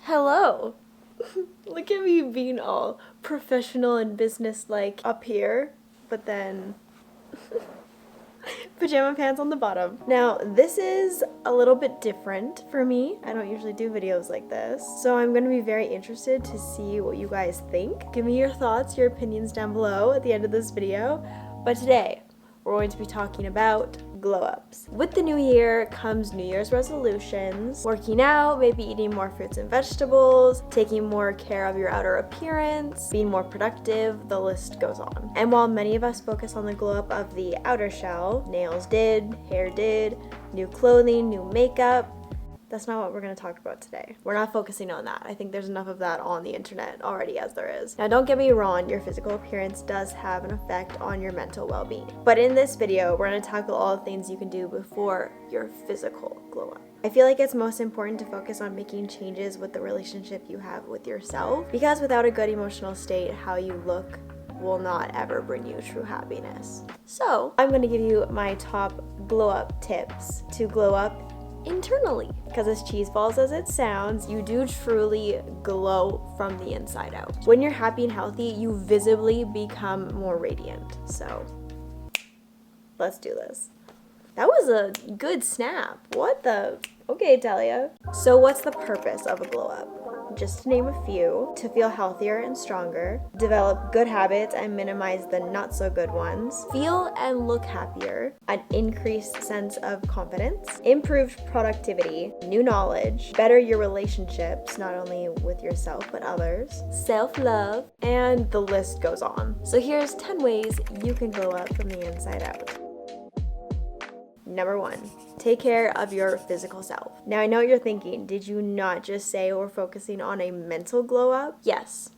Hello! Look at me being all professional and business-like up here, but then pajama pants on the bottom. Now, this is a little bit different for me. I don't usually do videos like this, so I'm going to be very interested to see what you guys think. Give me your thoughts, your opinions down below at the end of this video. But today, we're going to be talking about glow-ups. With the new year comes New Year's resolutions, working out, maybe eating more fruits and vegetables, taking more care of your outer appearance, being more productive, the list goes on. And while many of us focus on the glow-up of the outer shell, nails did, hair did, new clothing, new makeup, that's not what we're going to talk about today. We're not focusing on that. I think there's enough of that on the internet already as there is. Now, don't get me wrong, your physical appearance does have an effect on your mental well-being. But in this video, we're going to tackle all the things you can do before your physical glow-up. I feel like it's most important to focus on making changes with the relationship you have with yourself, because without a good emotional state, how you look will not ever bring you true happiness. So, I'm going to give you my top glow-up tips to glow up internally, because as cheeseballs as it sounds, you do truly glow from the inside out. When you're happy and healthy, you visibly become more radiant. So let's do this. That was a good snap. What the? Okay, Talia. So what's the purpose of a glow up? Just to name a few: to feel healthier and stronger, develop good habits and minimize the not so good ones, feel and look happier, an increased sense of confidence, improved productivity, new knowledge, better your relationships, not only with yourself but others, self-love, and the list goes on. So here's 10 ways you can glow up from the inside out. Number 1, take care of your physical self. Now, I know what you're thinking. Did you not just say we're focusing on a mental glow up? Yes,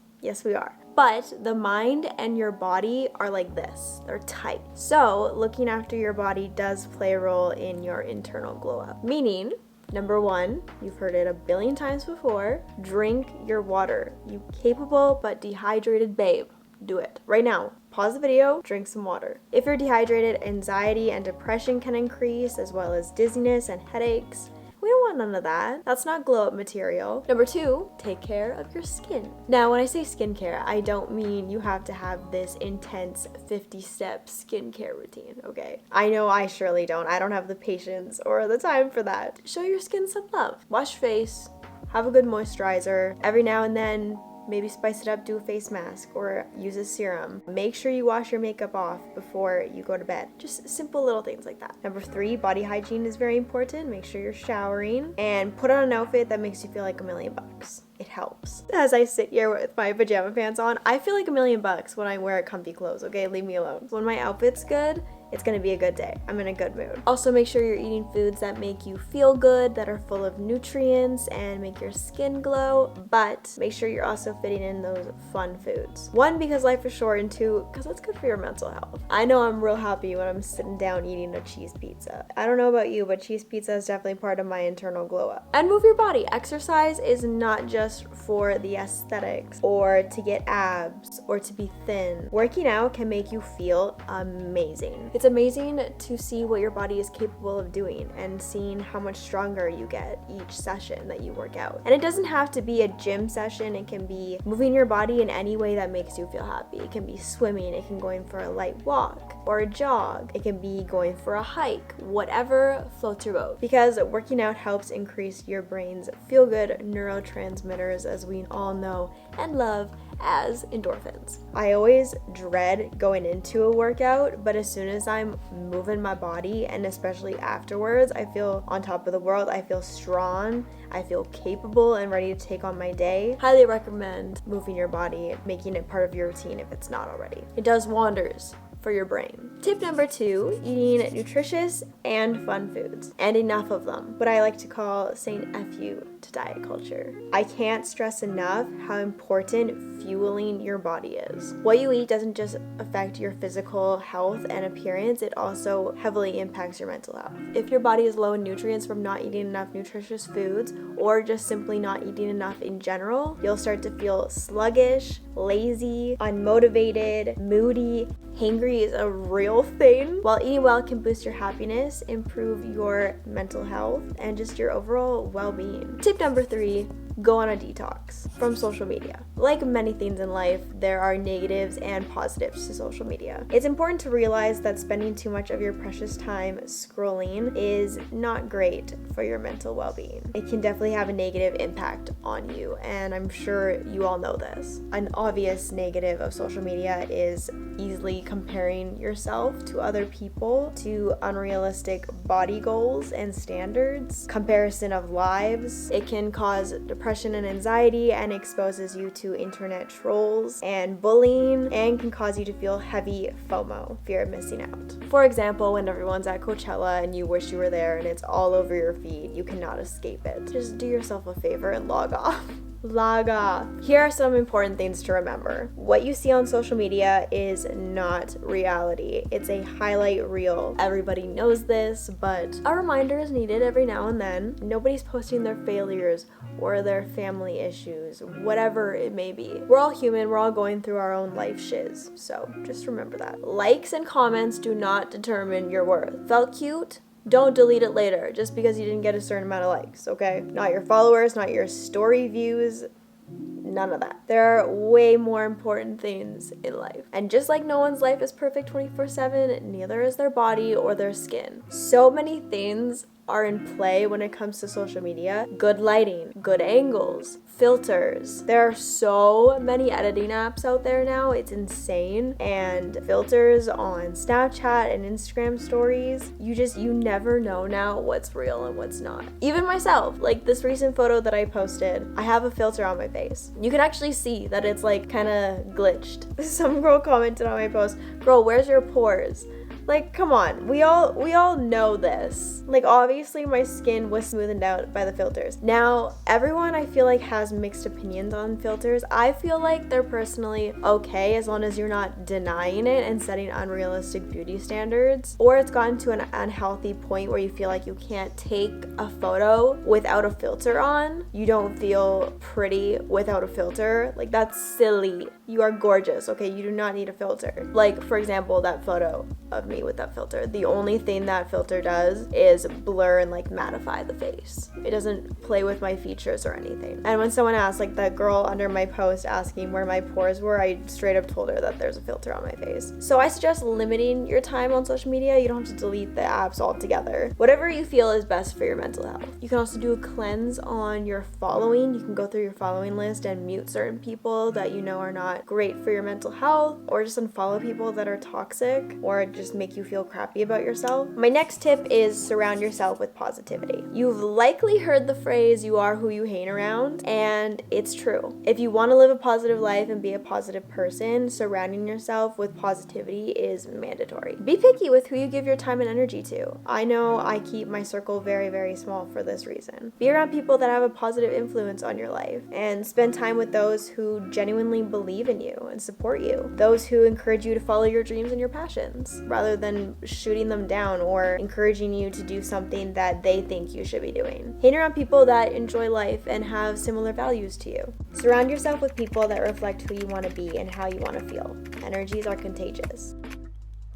we are. But the mind and your body are like this. They're tight. So looking after your body does play a role in your internal glow up. Meaning, number 1, you've heard it a billion times before, drink your water. You capable but dehydrated babe. Do it. Right now. Pause the video, drink some water. If you're dehydrated, anxiety and depression can increase, as well as dizziness and headaches. We don't want none of that. That's not glow up material. Number 2, take care of your skin. Now, when I say skincare, I don't mean you have to have this intense 50-step skincare routine, okay? I know I surely don't. I don't have the patience or the time for that. Show your skin some love. Wash your face, have a good moisturizer. Every now and then, maybe spice it up, do a face mask, or use a serum. Make sure you wash your makeup off before you go to bed. Just simple little things like that. Number 3, body hygiene is very important. Make sure you're showering and put on an outfit that makes you feel like $1,000,000. It helps. As I sit here with my pajama pants on, I feel like $1,000,000 when I wear comfy clothes, okay? Leave me alone. When my outfit's good, it's gonna be a good day. I'm in a good mood. Also, make sure you're eating foods that make you feel good, that are full of nutrients and make your skin glow, but make sure you're also fitting in those fun foods. 1, because life is short, and 2, because it's good for your mental health. I know I'm real happy when I'm sitting down eating a cheese pizza. I don't know about you, but cheese pizza is definitely part of my internal glow up. And move your body. Exercise is not just for the aesthetics or to get abs or to be thin. Working out can make you feel amazing. It's amazing to see what your body is capable of doing and seeing how much stronger you get each session that you work out. And it doesn't have to be a gym session. It can be moving your body in any way that makes you feel happy. It can be swimming, it can going for a light walk or a jog. It can be going for a hike, whatever floats your boat. Because working out helps increase your brain's feel-good neurotransmitters, as we all know and love as endorphins. I always dread going into a workout, but as soon as I'm moving my body, and especially afterwards, I feel on top of the world. I feel strong, I feel capable and ready to take on my day. Highly recommend moving your body, making it part of your routine if it's not already. It does wonders for your brain. Tip number 2, eating nutritious and fun foods, and enough of them. What I like to call saying F you to diet culture. I can't stress enough how important fueling your body is. What you eat doesn't just affect your physical health and appearance, it also heavily impacts your mental health. If your body is low in nutrients from not eating enough nutritious foods, or just simply not eating enough in general, you'll start to feel sluggish, lazy, unmotivated, moody. Hangry is a real thing. While eating well can boost your happiness, improve your mental health, and just your overall well-being. Tip number 3, go on a detox from social media. Like many things in life, there are negatives and positives to social media. It's important to realize that spending too much of your precious time scrolling is not great for your mental well-being. It can definitely have a negative impact on you, and I'm sure you all know this. An obvious negative of social media is easily comparing yourself to other people, to unrealistic body goals and standards, comparison of lives. It can cause depression and anxiety and exposes you to internet trolls and bullying, and can cause you to feel heavy FOMO, fear of missing out. For example, when everyone's at Coachella and you wish you were there and it's all over your feed, you cannot escape it. Just do yourself a favor and log off. Log off. Here are some important things to remember. What you see on social media is not reality. It's a highlight reel. Everybody knows this, but a reminder is needed every now and then. Nobody's posting their failures or their family issues, whatever it may be. We're all human, we're all going through our own life shiz, so just remember that. Likes and comments do not determine your worth. Felt cute? Don't delete it later just because you didn't get a certain amount of likes, okay? Not your followers, not your story views, none of that. There are way more important things in life. And just like no one's life is perfect 24/7, neither is their body or their skin. So many things are in play when it comes to social media. Good lighting, good angles, filters. There are so many editing apps out there now, it's insane. And filters on Snapchat and Instagram stories, you never know now what's real and what's not. Even myself, like this recent photo that I posted, I have a filter on my face. You can actually see that it's like kind of glitched. Some girl commented on my post, "Girl, where's your pores?" Like, come on, we all know this. Like, obviously my skin was smoothened out by the filters. Now, everyone I feel like has mixed opinions on filters. I feel like they're personally okay as long as you're not denying it and setting unrealistic beauty standards, or it's gotten to an unhealthy point where you feel like you can't take a photo without a filter on. You don't feel pretty without a filter. Like, that's silly. You are gorgeous, okay? You do not need a filter. Like, for example, that photo of me with that filter. The only thing that filter does is blur and like mattify the face. It doesn't play with my features or anything. And when someone asked, like that girl under my post asking where my pores were, I straight up told her that there's a filter on my face. So I suggest limiting your time on social media. You don't have to delete the apps altogether. Whatever you feel is best for your mental health. You can also do a cleanse on your following. You can go through your following list and mute certain people that you know are not great for your mental health, or just unfollow people that are toxic or just make you feel crappy about yourself. My next tip is surround yourself with positivity. You've likely heard the phrase, "you are who you hang around," and it's true. If you want to live a positive life and be a positive person, surrounding yourself with positivity is mandatory. Be picky with who you give your time and energy to. I know I keep my circle very, very small for this reason. Be around people that have a positive influence on your life, and spend time with those who genuinely believe in you and support you. Those who encourage you to follow your dreams and your passions, rather than shooting them down or encouraging you to do something that they think you should be doing. Hang around people that enjoy life and have similar values to you. Surround yourself with people that reflect who you want to be and how you want to feel. Energies are contagious.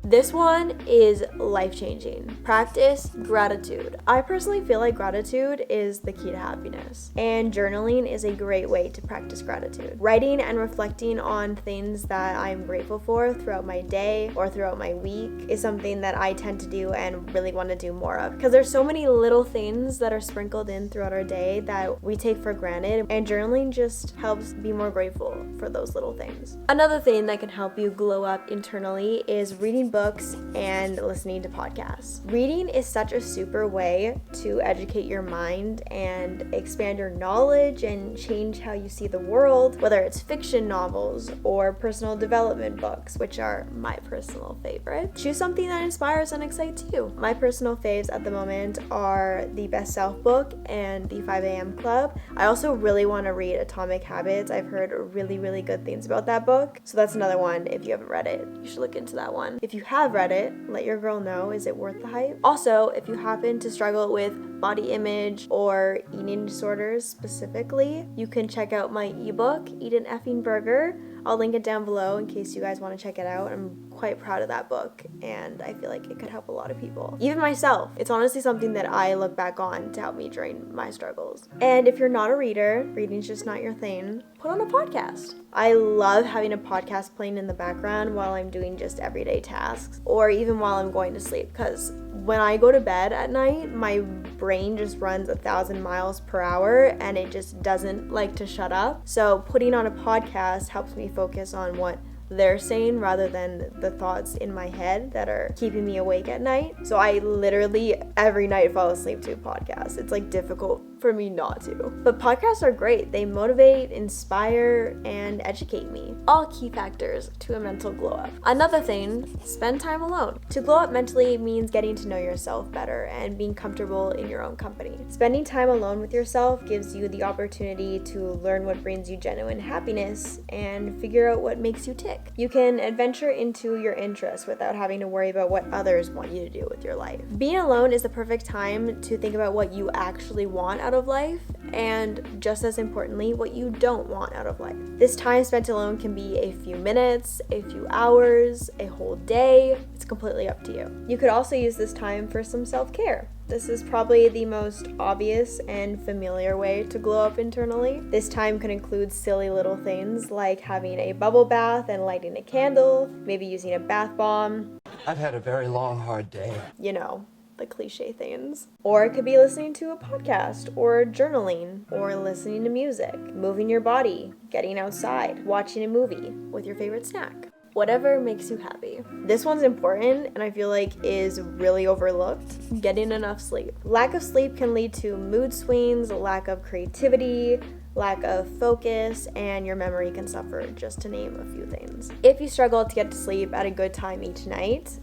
This one is life-changing. Practice gratitude. I personally feel like gratitude is the key to happiness, and journaling is a great way to practice gratitude. Writing and reflecting on things that I'm grateful for throughout my day or throughout my week is something that I tend to do and really want to do more of, because there's so many little things that are sprinkled in throughout our day that we take for granted, and journaling just helps be more grateful for those little things. Another thing that can help you glow up internally is reading books and listening to podcasts. Reading is such a super way to educate your mind and expand your knowledge and change how you see the world, whether it's fiction novels or personal development books, which are my personal favorite. Choose something that inspires and excites you. My personal faves at the moment are The Best Self book and The 5 a.m. Club. I also really want to read Atomic Habits. I've heard really, really good things about that book, so that's another one. If you haven't read it, you should look into that one. If you have read it, let your girl know, is it worth the hype? Also, if you happen to struggle with body image or eating disorders specifically, you can check out my ebook, Eat an Effing Burger. I'll link it down below in case you guys want to check it out. I'm quite proud of that book, and I feel like it could help a lot of people. Even myself. It's honestly something that I look back on to help me during my struggles. And if you're not a reader, reading's just not your thing, put on a podcast. I love having a podcast playing in the background while I'm doing just everyday tasks, or even while I'm going to sleep, because when I go to bed at night, my brain just runs 1,000 miles per hour and it just doesn't like to shut up. So putting on a podcast helps me focus on what they're saying rather than the thoughts in my head that are keeping me awake at night. So I literally every night fall asleep to a podcast. It's like difficult for me not to. But podcasts are great. They motivate, inspire, and educate me. All key factors to a mental glow up. Another thing, spend time alone. To glow up mentally means getting to know yourself better and being comfortable in your own company. Spending time alone with yourself gives you the opportunity to learn what brings you genuine happiness and figure out what makes you tick. You can adventure into your interests without having to worry about what others want you to do with your life. Being alone is the perfect time to think about what you actually want out of life, and just as importantly, what you don't want out of life. This time spent alone can be a few minutes, a few hours, a whole day. It's completely up to you. You could also use this time for some self-care. This is probably the most obvious and familiar way to glow up internally. This time can include silly little things like having a bubble bath and lighting a candle, maybe using a bath bomb. I've had a very long, hard day. You know, the cliche things. Or it could be listening to a podcast, or journaling, or listening to music, moving your body, getting outside, watching a movie with your favorite snack. Whatever makes you happy. This one's important and I feel like is really overlooked. Getting enough sleep. Lack of sleep can lead to mood swings, lack of creativity, lack of focus, and your memory can suffer, just to name a few things. If you struggle to get to sleep at a good time each night,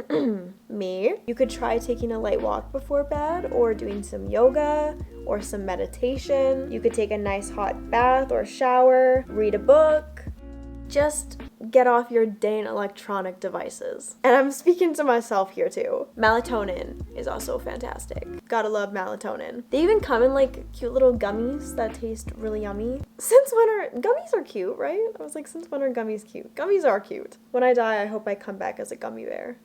you could try taking a light walk before bed, or doing some yoga or some meditation. You could take a nice hot bath or shower, read a book. Just get off your dang electronic devices. And I'm speaking to myself here too. Melatonin is also fantastic. Gotta love melatonin. They even come in like cute little gummies that taste really yummy. Gummies are cute, right? I was like, since when are gummies cute? Gummies are cute. When I die, I hope I come back as a gummy bear.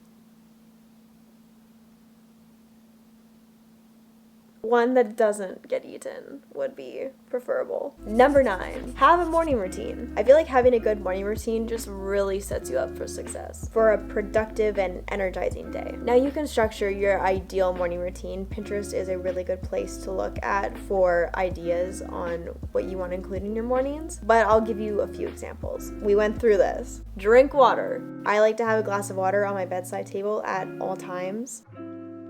One that doesn't get eaten would be preferable. Number 9, have a morning routine. I feel like having a good morning routine just really sets you up for success, for a productive and energizing day. Now you can structure your ideal morning routine. Pinterest is a really good place to look at for ideas on what you want to include in your mornings, but I'll give you a few examples. We went through this. Drink water. I like to have a glass of water on my bedside table at all times.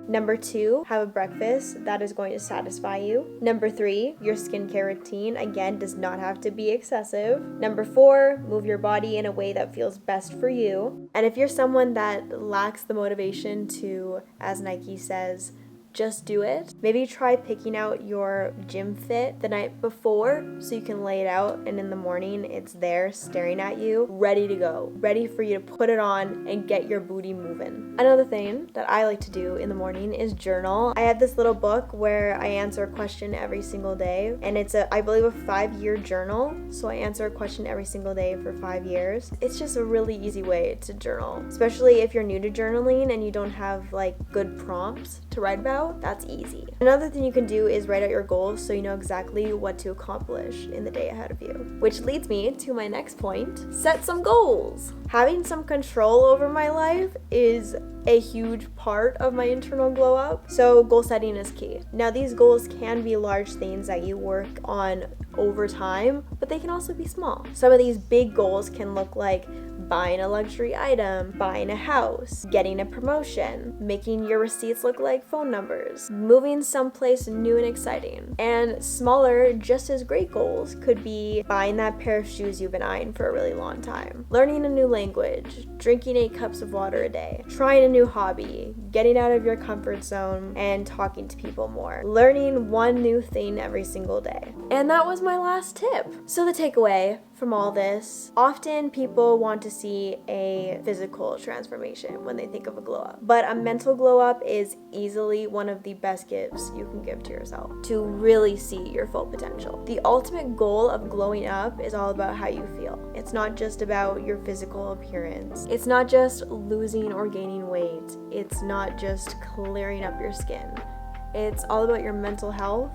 Number 2, have a breakfast that is going to satisfy you. Number 3, your skincare routine, again, does not have to be excessive. Number 4, move your body in a way that feels best for you. And if you're someone that lacks the motivation to, as Nike says, just do it, maybe try picking out your gym fit the night before so you can lay it out and in the morning it's there staring at you, ready to go, ready for you to put it on and get your booty moving. Another thing that I like to do in the morning is journal. I have this little book where I answer a question every single day, and it's I believe a 5-year journal, so I answer a question every single day for 5 years. It's just a really easy way to journal, especially if you're new to journaling and you don't have like good prompts to write about. That's easy. Another thing you can do is write out your goals so you know exactly what to accomplish in the day ahead of you. Which leads me to my next point, set some goals. Having some control over my life is a huge part of my internal glow up, so goal setting is key. Now these goals can be large things that you work on over time, but they can also be small. Some of these big goals can look like buying a luxury item, buying a house, getting a promotion, making your receipts look like phone numbers, moving someplace new and exciting. And smaller, just as great goals could be buying that pair of shoes you've been eyeing for a really long time, learning a new language, drinking 8 cups of water a day, trying a new hobby, getting out of your comfort zone, and talking to people more, learning one new thing every single day. And that was my last tip. So the takeaway from all this, often people want to see a physical transformation when they think of a glow up. But a mental glow up is easily one of the best gifts you can give to yourself to really see your full potential. The ultimate goal of glowing up is all about how you feel. It's not just about your physical appearance. It's not just losing or gaining weight. It's not just clearing up your skin. It's all about your mental health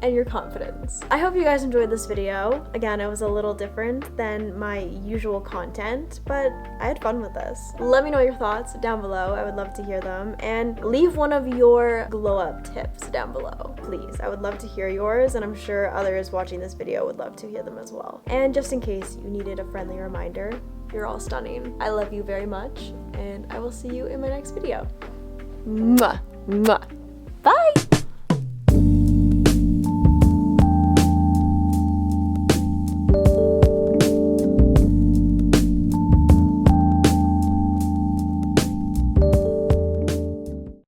and your confidence. I hope you guys enjoyed this video. Again, it was a little different than my usual content, but I had fun with this. Let me know your thoughts down below. I would love to hear them. And leave one of your glow up tips down below, please. I would love to hear yours, and I'm sure others watching this video would love to hear them as well. And just in case you needed a friendly reminder, you're all stunning. I love you very much, and I will see you in my next video. Mwah, mwah. Bye!